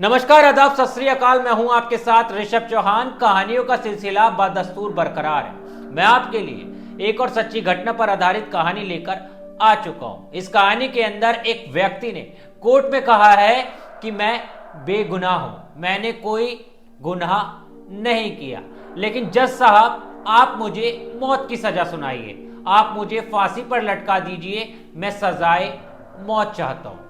नमस्कार, आदाब, सत श्री अकाल। मैं हूं आपके साथ ऋषभ चौहान। कहानियों का सिलसिला बदस्तूर बरकरार है। मैं आपके लिए एक और सच्ची घटना पर आधारित कहानी लेकर आ चुका हूं। इस कहानी के अंदर एक व्यक्ति ने कोर्ट में कहा है कि मैं बेगुनाह हूं, मैंने कोई गुनाह नहीं किया, लेकिन जज साहब आप मुझे मौत की सजा सुनाइए, आप मुझे फांसी पर लटका दीजिए, मैं सजाए मौत चाहता हूं।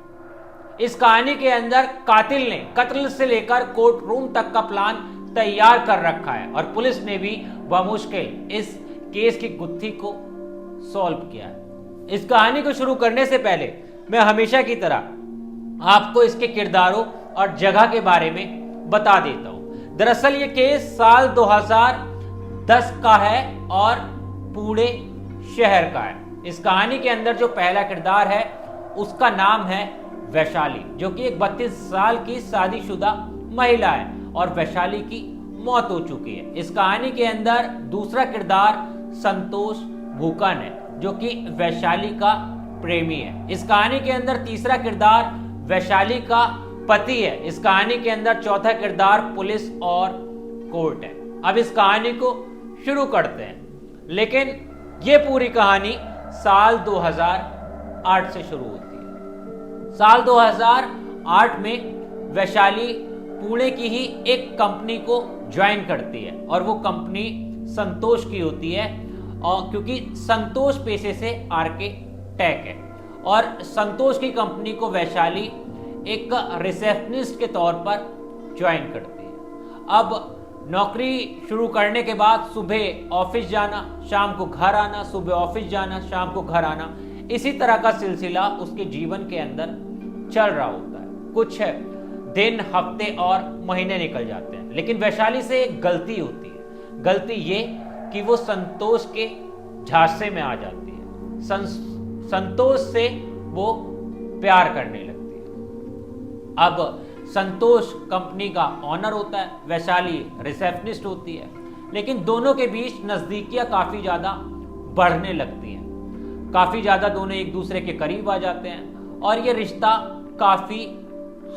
इस कहानी के अंदर कातिल ने कत्ल से लेकर कोर्ट रूम तक का प्लान तैयार कर रखा है और पुलिस ने भी बमुश्किल इस केस की गुत्थी को सॉल्व किया है। इस कहानी को शुरू करने से पहले मैं हमेशा की तरह आपको इसके किरदारों और जगह के बारे में बता देता हूं। दरअसल ये केस साल 2010 का है और पूरे शहर का है। इस कहानी के अंदर जो पहला किरदार है उसका नाम है वैशाली, जो कि एक 32 साल की शादीशुदा महिला है और वैशाली की मौत हो चुकी है। इस कहानी के अंदर दूसरा किरदार संतोष भूकन है, जो कि वैशाली का प्रेमी है। इस कहानी के अंदर तीसरा किरदार वैशाली का पति है। इस कहानी के अंदर चौथा किरदार पुलिस और कोर्ट है। अब इस कहानी को शुरू करते हैं, लेकिन ये पूरी कहानी साल 2008 से शुरू होती है। साल 2008 में वैशाली पुणे की ही एक कंपनी को ज्वाइन करती है और वो कंपनी संतोष की होती है, और क्योंकि संतोष पेशे से आर्किटेक्ट है और संतोष की कंपनी को वैशाली एक रिसेप्शनिस्ट के तौर पर ज्वाइन करती है। अब नौकरी शुरू करने के बाद सुबह ऑफिस जाना, शाम को घर आना, सुबह ऑफिस जाना, शाम को घर आना, इसी तरह का सिलसिला उसके जीवन के अंदर चल रहा होता है। कुछ दिन, हफ्ते और महीने निकल जाते हैं, लेकिन वैशाली से एक गलती होती है। गलती ये कि वो संतोष के झांसे में आ जाती है। संतोष से वो प्यार करने लगती है। अब संतोष कंपनी का ऑनर होता है, वैशाली रिसेप्शनिस्ट होती है, लेकिन दोनों के बीच नजदीकियां काफी ज्यादा बढ़ने लगती हैं। काफी ज्यादा दोनों एक दूसरे के करीब आ जाते हैं और ये रिश्ता काफी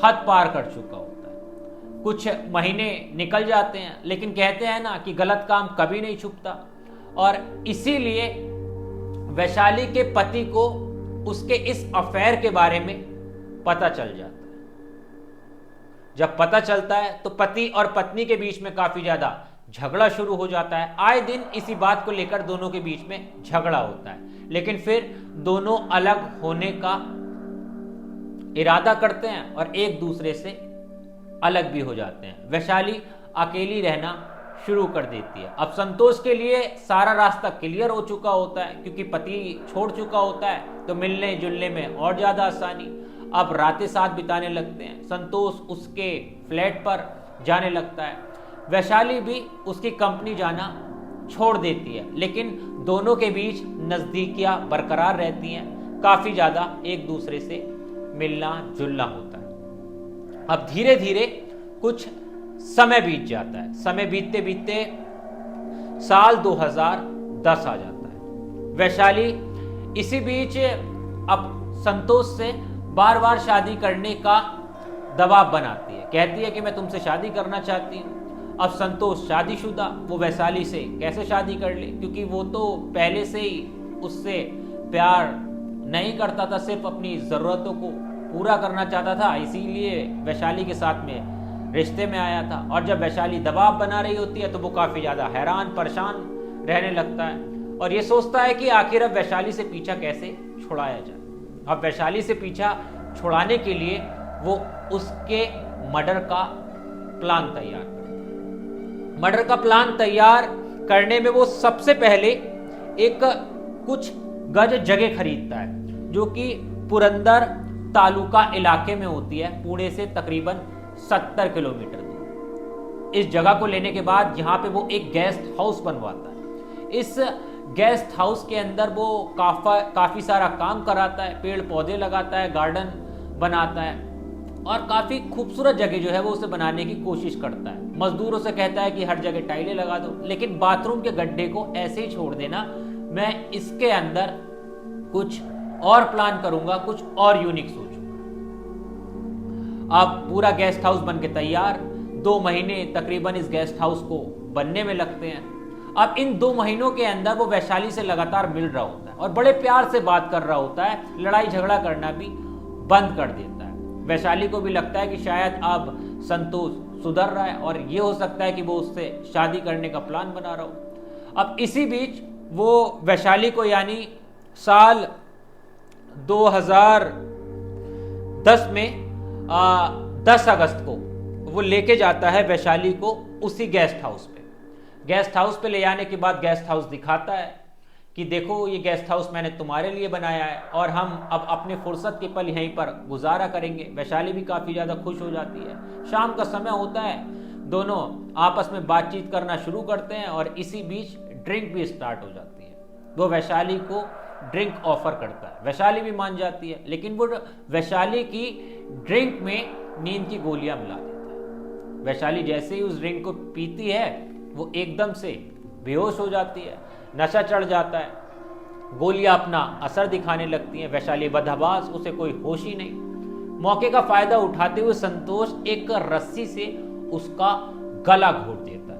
हद पार कर चुका होता है। कुछ महीने निकल जाते हैं, लेकिन कहते हैं ना कि गलत काम कभी नहीं छुपता, और इसीलिए वैशाली के पति को उसके इस अफेयर के बारे में पता चल जाता है। जब पता चलता है तो पति और पत्नी के बीच में काफी ज्यादा झगड़ा शुरू हो जाता है। आए दिन इसी बात को लेकर दोनों के बीच में झगड़ा होता है, लेकिन फिर दोनों अलग होने का इरादा करते हैं और एक दूसरे से अलग भी हो जाते हैं। वैशाली अकेली रहना शुरू कर देती है। अब संतोष के लिए सारा रास्ता क्लियर हो चुका होता है, क्योंकि पति छोड़ चुका होता है, तो मिलने जुलने में और ज्यादा आसानी। अब रातें साथ बिताने लगते हैं। संतोष उसके फ्लैट पर जाने लगता है, वैशाली भी उसकी कंपनी जाना छोड़ देती है, लेकिन दोनों के बीच नजदीकियां बरकरार रहती हैं। काफी ज्यादा एक दूसरे से मिलना जुलना होता है। अब धीरे धीरे कुछ समय बीत जाता है। समय बीतते बीतते साल 2010 आ जाता है। वैशाली इसी बीच अब संतोष से बार बार शादी करने का दबाव बनाती है। कहती है कि मैं तुमसे शादी करना चाहती हूँ। अब संतोष शादीशुदा, वो वैशाली से कैसे शादी कर ले, क्योंकि वो तो पहले से ही उससे प्यार नहीं करता था, सिर्फ अपनी ज़रूरतों को पूरा करना चाहता था, इसीलिए वैशाली के साथ में रिश्ते में आया था। और जब वैशाली दबाव बना रही होती है तो वो काफ़ी ज़्यादा हैरान परेशान रहने लगता है और ये सोचता है कि आखिर अब वैशाली से पीछा कैसे छुड़ाया जाए। अब वैशाली से पीछा छुड़ाने के लिए वो उसके मर्डर का प्लान तैयार करता है। मर्डर का प्लान तैयार करने में वो सबसे पहले एक कुछ गज जगह खरीदता है, जो कि पुरंदर तालुका इलाके में होती है, पुणे से तकरीबन 70 किलोमीटर दूर। इस जगह को लेने के बाद यहाँ पे वो एक गेस्ट हाउस बनवाता है। इस गेस्ट हाउस के अंदर वो काफ़ी सारा काम कराता है, पेड़ पौधे लगाता है, गार्डन बनाता है और काफ़ी खूबसूरत जगह जो है वो उसे बनाने की कोशिश करता है। मजदूरों से कहता है कि हर जगह टाइलें लगा दो, लेकिन बाथरूम के गड्ढे को ऐसे ही छोड़ देना, मैं इसके अंदर कुछ और प्लान करूंगा, कुछ और यूनिक सोचूंगा। अब पूरा गेस्ट हाउस बन के तैयार, 2 महीने तकरीबन इस गेस्ट हाउस को बनने में लगते हैं। अब इन 2 महीनों के अंदर वो वैशाली से लगातार मिल रहा होता है और बड़े प्यार से बात कर रहा होता है, लड़ाई झगड़ा करना भी बंद कर देता है। वैशाली को भी लगता है कि शायद अब संतोष सुधर रहा है और ये हो सकता है कि वो उससे शादी करने का प्लान बना रहा हो। अब इसी बीच वो वैशाली को यानी साल 2010 में 10 अगस्त को वो लेके जाता है वैशाली को उसी गेस्ट हाउस पे। गेस्ट हाउस पे ले जाने के बाद गेस्ट हाउस दिखाता है कि देखो ये गेस्ट हाउस मैंने तुम्हारे लिए बनाया है और हम अब अपने फुर्सत के पल यहीं पर गुजारा करेंगे। वैशाली भी काफ़ी ज़्यादा खुश हो जाती है। शाम का समय होता है, दोनों आपस में बातचीत करना शुरू करते हैं और इसी बीच ड्रिंक भी स्टार्ट हो जाती है। वो वैशाली को ड्रिंक ऑफर करता है, वैशाली भी मान जाती है, लेकिन वो वैशाली की ड्रिंक में नींद की गोलियां मिला देता है। वैशाली जैसे ही उस ड्रिंक को पीती है वो एकदम से बेहोश हो जाती है, नशा चढ़ जाता है, गोलियां अपना असर दिखाने लगती हैं। वैशाली बदहवास, उसे कोई होश ही नहीं। मौके का फायदा उठाते हुए संतोष एक रस्सी से उसका गला घोट देता है।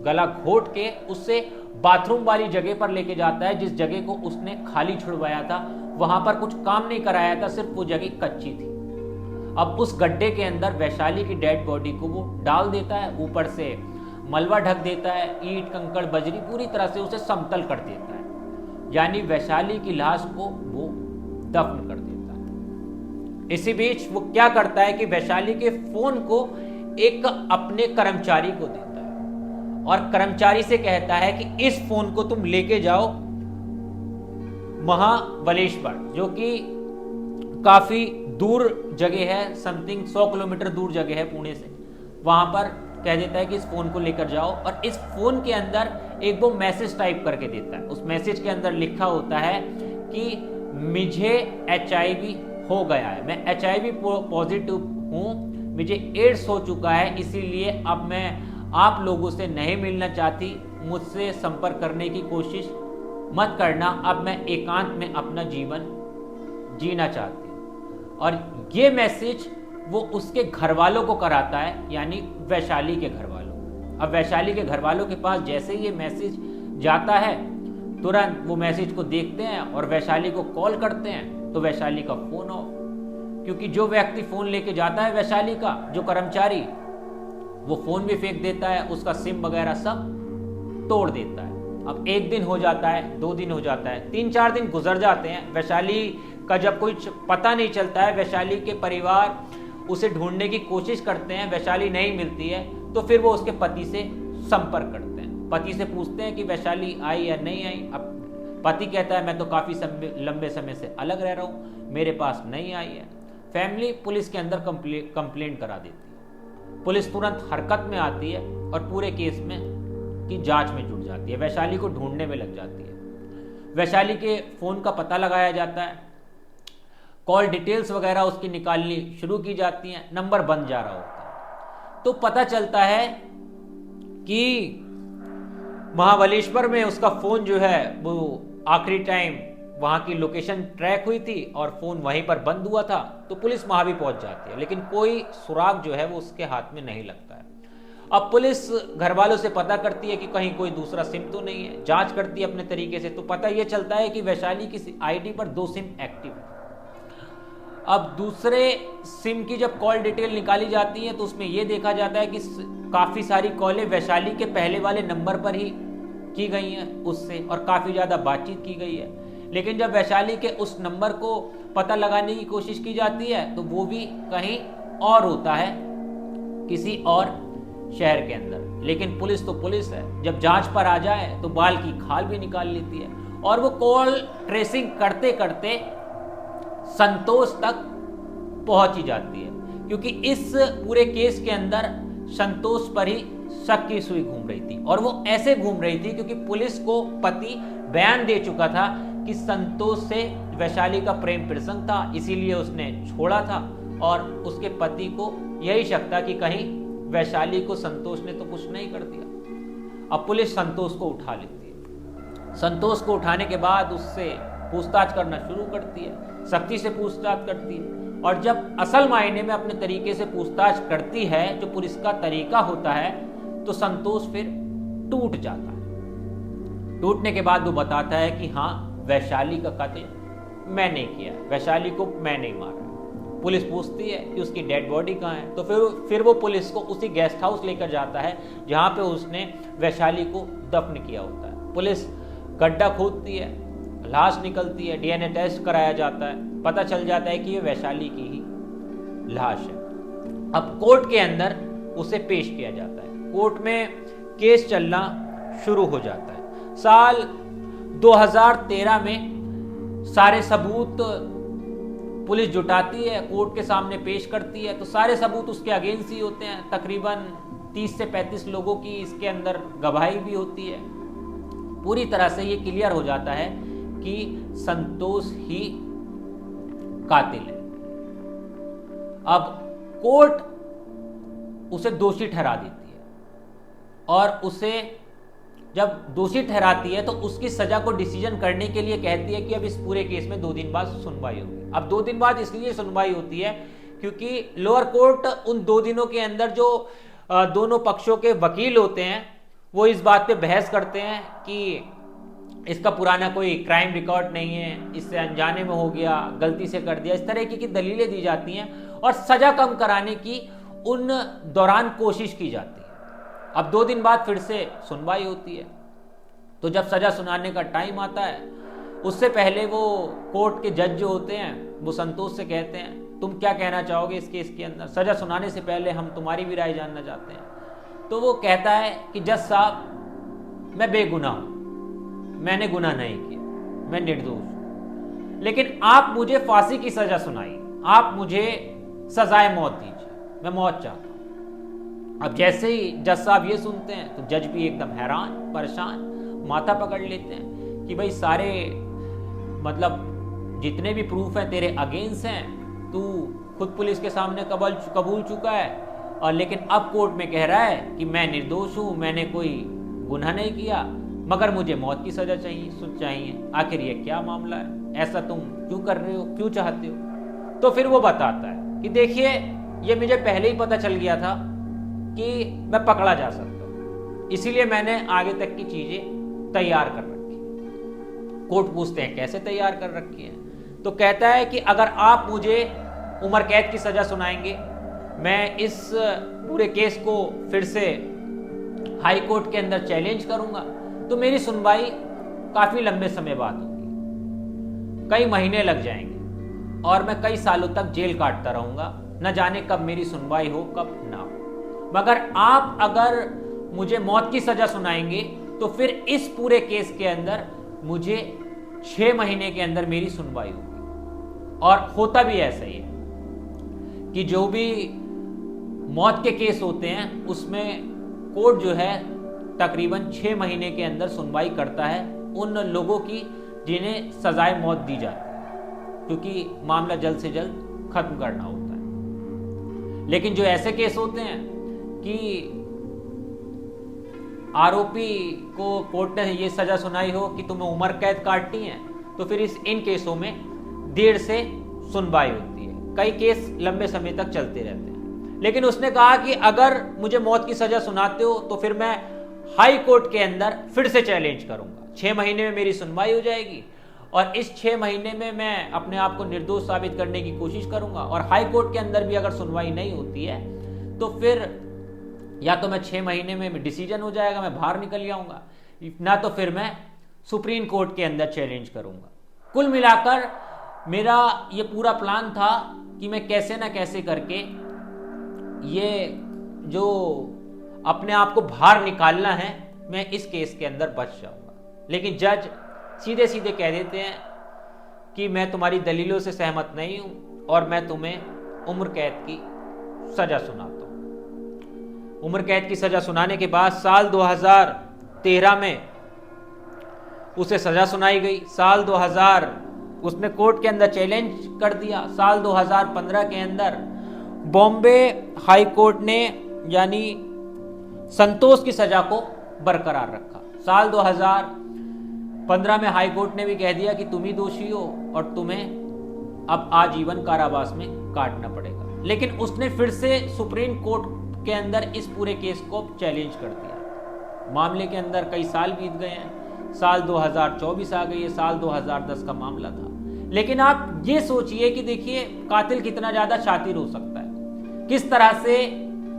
गला घोट के उससे बाथरूम वाली जगह पर लेके जाता है, जिस जगह को उसने खाली छुड़वाया था। वहां पर कुछ काम नहीं कराया था, सिर्फ वो जगह कच्ची थी। अब उस गड्ढे के अंदर वैशाली की डेड बॉडी को वो डाल देता है, ऊपर से मलबा ढक देता है, ईंट कंकड़ बजरी पूरी तरह से उसे समतल कर देता है, यानी वैशाली की लाश को वो दफन कर देता है। इसी बीच वो क्या करता है कि वैशाली के फोन को एक अपने कर्मचारी को देता है और कर्मचारी से कहता है कि इस फोन को तुम लेके जाओ महाबलेश्वर, जो कि काफी दूर जगह है, समथिंग 100 किलोमीटर दूर जगह है पुणे से। वहां पर कह देता है कि इस फोन को लेकर जाओ और इस फोन के अंदर एक वो मैसेज टाइप करके देता है। उस मैसेज के अंदर लिखा होता है कि मुझे HIV हो गया है, मैं HIV पॉजिटिव हूँ, मुझे एड्स हो चुका है, इसीलिए अब मैं आप लोगों से नहीं मिलना चाहती, मुझसे संपर्क करने की कोशिश मत करना, अब मैं एकांत में अपना जीवन जीना चाहती हूँ। और ये मैसेज वो उसके घर वालों को कराता है, यानी वैशाली के घर वालों। अब वैशाली के घर वालों के पास जैसे ये मैसेज जाता है, तुरंत वो मैसेज को देखते हैं और वैशाली को कॉल करते हैं, तो वैशाली का फोन ऑफ, क्योंकि जो व्यक्ति फोन लेके जाता है वैशाली का, जो कर्मचारी, वो फोन भी फेंक देता है, उसका सिम वगैरह सब तोड़ देता है। अब 1 दिन हो जाता है, 2 दिन हो जाता है, 3-4 दिन गुजर जाते हैं। वैशाली का जब कुछ पता नहीं चलता है, वैशाली के परिवार उसे ढूंढने की कोशिश करते हैं, वैशाली नहीं मिलती है, तो फिर वो उसके पति से संपर्क करते हैं। पति से पूछते हैं कि वैशाली आई या नहीं आई। अब पति कहता है मैं तो काफ़ी लंबे समय से अलग रह रहा हूँ, मेरे पास नहीं आई है। फैमिली पुलिस के अंदर कंप्लेंट करा देती है। पुलिस तुरंत हरकत में आती है और पूरे केस में की जांच में जुट जाती है, वैशाली को ढूंढने में लग जाती है। वैशाली के फ़ोन का पता लगाया जाता है, कॉल डिटेल्स वगैरह उसकी निकालनी शुरू की जाती हैं, नंबर बन जा रहा होता है। तो पता चलता है कि महाबलेश्वर में उसका फ़ोन जो है वो आखिरी टाइम वहाँ की लोकेशन ट्रैक हुई थी और फ़ोन वहीं पर बंद हुआ था। तो पुलिस वहाँ भी पहुँच जाती है, लेकिन कोई सुराग जो है वो उसके हाथ में नहीं लगता है। अब पुलिस घर वालों से पता करती है कि कहीं कोई दूसरा सिम तो नहीं है, जांच करती है अपने तरीके से, तो पता ये चलता है कि वैशाली की आईडी पर 2 सिम एक्टिव है। अब दूसरे सिम की जब कॉल डिटेल निकाली जाती है तो उसमें यह देखा जाता है कि काफ़ी सारी कॉलें वैशाली के पहले वाले नंबर पर ही की गई हैं उससे, और काफ़ी ज़्यादा बातचीत की गई है। लेकिन जब वैशाली के उस नंबर को पता लगाने की कोशिश की जाती है तो वो भी कहीं और होता है, किसी और शहर के अंदर। लेकिन पुलिस तो पुलिस है, जब जांच पर आ जाए तो बाल की खाल भी निकाल लेती है और वो कॉल ट्रेसिंग करते करते संतोष तक पहुंच ही जाती है, क्योंकि इस पूरे केस के अंदर संतोष पर ही शक की सुई घूम रही थी। और वो ऐसे घूम रही थी क्योंकि पुलिस को पति बयान दे चुका था कि संतोष से वैशाली का प्रेम प्रसंग था, इसीलिए उसने छोड़ा था, और उसके पति को यही शक था कि कहीं वैशाली को संतोष ने तो कुछ नहीं कर दिया। अब पुलिस संतोष को उठा लेती है। संतोष को उठाने के बाद उससे पूछताछ करना शुरू करती है, सख्ती से पूछताछ करती है। और जब असल मायने में अपने तरीके से पूछताछ करती है, जो पुलिस का तरीका होता है, तो संतोष फिर टूट जाता है। टूटने के बाद वो बताता है कि हाँ, वैशाली का कत्ल मैंने किया, वैशाली को मैं नहीं मारा। पुलिस पूछती है कि उसकी डेड बॉडी कहाँ है, तो फिर वो पुलिस को उसी गेस्ट हाउस लेकर जाता है जहाँ पे उसने वैशाली को दफन किया होता है। पुलिस गड्ढा खोदती है, लाश निकलती है, डीएनए टेस्ट कराया जाता है, पता चल जाता है कि ये वैशाली की ही लाश है। अब कोर्ट के अंदर उसे पेश किया जाता है। कोर्ट में केस चलना शुरू हो जाता है। साल 2013 में सारे सबूत पुलिस जुटाती है, कोर्ट के सामने पेश करती है, तो सारे सबूत उसके अगेंस्ट ही होते हैं। तकरीबन 30 से 35 लोगों की इसके अंदर गवाही भी होती है। पूरी तरह से ये क्लियर हो जाता है कि संतोष ही कातिल है। अब कोर्ट उसे दोषी ठहरा देती है और उसे जब दोषी ठहराती है तो उसकी सजा को डिसीजन करने के लिए कहती है कि अब इस पूरे केस में 2 दिन बाद सुनवाई होगी। अब 2 दिन बाद इसलिए सुनवाई होती है क्योंकि लोअर कोर्ट उन 2 दिनों के अंदर जो दोनों पक्षों के वकील होते हैं वो इस बात पे बहस करते हैं कि इसका पुराना कोई क्राइम रिकॉर्ड नहीं है, इससे अनजाने में हो गया, गलती से कर दिया, इस तरह की दलीलें दी जाती हैं और सजा कम कराने की उन दौरान कोशिश की जाती है। अब 2 दिन बाद फिर से सुनवाई होती है। तो जब सजा सुनाने का टाइम आता है, उससे पहले वो कोर्ट के जज जो होते हैं वो संतोष से कहते हैं, तुम क्या कहना चाहोगे इस केस के अंदर, सजा सुनाने से पहले हम तुम्हारी भी राय जानना चाहते हैं। तो वो कहता है कि जज साहब, मैं बेगुनाह हूं, मैंने गुनाह नहीं किया, मैं निर्दोष हूं, लेकिन आप मुझे फांसी की सजा सुनाइए, आप मुझे सजाए मौत दीजिए, मैं मौत चाहता हूं। अब जैसे ही जज साहब ये सुनते हैं तो जज भी एकदम हैरान, परेशान, माथा पकड़ लेते हैं कि भाई सारे मतलब जितने भी प्रूफ हैं तेरे अगेंस्ट हैं, तू खुद पुलिस के सामने कबूल चुका है, और लेकिन अब कोर्ट में कह रहा है कि मैं निर्दोष हूं, मैंने कोई गुनाह नहीं किया, मगर मुझे मौत की सजा चाहिए। आखिर ये क्या मामला है, ऐसा तुम क्यों कर रहे हो, क्यों चाहते हो? तो फिर वो बताता है कि देखिए, ये मुझे पहले ही पता चल गया था कि मैं पकड़ा जा सकता हूं, इसीलिए मैंने आगे तक की चीजें तैयार कर रखी है। कोर्ट पूछते हैं कैसे तैयार कर रखी है? तो कहता है कि अगर आप मुझे उम्र कैद की सजा सुनाएंगे, मैं इस पूरे केस को फिर से हाई कोर्ट के अंदर चैलेंज करूंगा, तो मेरी सुनवाई काफी लंबे समय बाद होगी, कई महीने लग जाएंगे और मैं कई सालों तक जेल काटता रहूंगा, न जाने कब मेरी सुनवाई हो कब ना हो। मगर आप अगर मुझे मौत की सजा सुनाएंगे तो फिर इस पूरे केस के अंदर मुझे 6 महीने के अंदर मेरी सुनवाई होगी। और होता भी ऐसा ही है कि जो भी मौत के केस होते हैं उसमें कोर्ट जो है तकरीबन 6 महीने के अंदर सुनवाई करता है उन लोगों की जिन्हें सजाए मौत दी जाती है, क्योंकि मामला जल्द से जल्द खत्म करना होता है। लेकिन जो ऐसे केस होते हैं कि आरोपी को कोर्ट ने ये सजा सुनाई हो कि तुम्हें उम्र कैद काटनी है, तो फिर इन केसों में देर से सुनवाई होती है, कई केस लंबे समय तक चलते रहते हैं। लेकिन उसने कहा कि अगर मुझे मौत की सजा सुनाते हो तो फिर मैं हाई कोर्ट के अंदर फिर से चैलेंज करूंगा, 6 महीने में मेरी सुनवाई हो जाएगी और इस 6 महीने में मैं अपने आप को निर्दोष साबित करने की कोशिश करूंगा, और हाई कोर्ट के अंदर भी अगर सुनवाई नहीं होती है तो फिर या तो मैं 6 महीने में डिसीजन हो जाएगा, मैं बाहर निकल जाऊंगा, ना तो फिर मैं सुप्रीम कोर्ट के अंदर चैलेंज करूंगा। कुल मिलाकर मेरा ये पूरा प्लान था कि मैं कैसे ना कैसे करके ये जो अपने आप को बाहर निकालना है, मैं इस केस के अंदर बच जाऊंगा। लेकिन जज सीधे सीधे कह देते हैं कि मैं तुम्हारी दलीलों से सहमत नहीं हूं और मैं तुम्हें उम्र कैद की सजा सुनाता हूं। उम्र कैद की सजा सुनाने के बाद साल 2013 में उसे सजा सुनाई गई। साल 2000 उसने कोर्ट के अंदर चैलेंज कर दिया। साल 2015 के अंदर बॉम्बे हाई कोर्ट ने यानी संतोष की सजा को बरकरार रखा। साल 2015 में हाई कोर्ट ने भी कह दिया कि तुम ही दोषी हो और तुम्हें अब आजीवन कारावास में काटना पड़ेगा। लेकिन उसने फिर से सुप्रीम कोर्ट के अंदर इस पूरे केस को चैलेंज कर दिया। मामले के अंदर कई साल बीत गए हैं, साल 2024 आ गई है, साल 2010 का मामला था। लेकिन आप ये सोचिए कि देखिए कातिल कितना ज्यादा शातिर हो सकता है, किस तरह से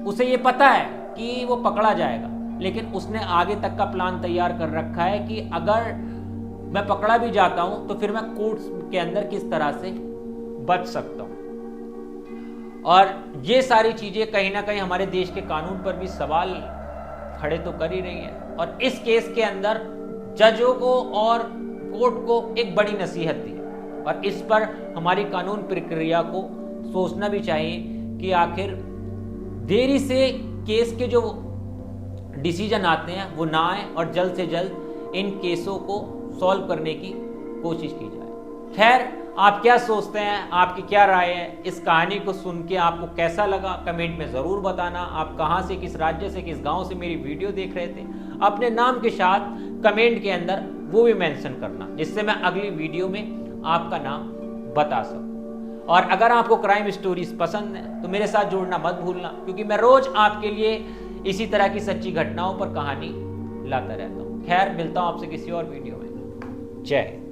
उसे ये पता है कि वो पकड़ा जाएगा, लेकिन उसने आगे तक का प्लान तैयार कर रखा है कि अगर मैं पकड़ा भी जाता हूं तो फिर मैं कोर्ट के अंदर किस तरह से बच सकता हूं। और ये सारी चीजें कहीं ना कहीं हमारे देश के कानून पर भी सवाल खड़े तो कर ही रही हैं। और इस केस के अंदर जजों को और कोर्ट को एक बड़ी नसीहत दी, और इस पर हमारी कानून प्रक्रिया को सोचना भी चाहिए कि आखिर देरी से केस के जो डिसीजन आते हैं वो ना आए और जल्द से जल्द इन केसों को सॉल्व करने की कोशिश की जाए। खैर, आप क्या सोचते हैं, आपकी क्या राय है? इस कहानी को सुन के आपको कैसा लगा कमेंट में ज़रूर बताना। आप कहां से, किस राज्य से, किस गांव से मेरी वीडियो देख रहे थे, अपने नाम के साथ कमेंट के अंदर वो भी मेंशन करना, जिससे मैं अगली वीडियो में आपका नाम बता सकूं। और अगर आपको क्राइम स्टोरीज पसंद है तो मेरे साथ जुड़ना मत भूलना, क्योंकि मैं रोज आपके लिए इसी तरह की सच्ची घटनाओं पर कहानी लाता रहता हूं। खैर, मिलता हूं आपसे किसी और वीडियो में। जय हिंद।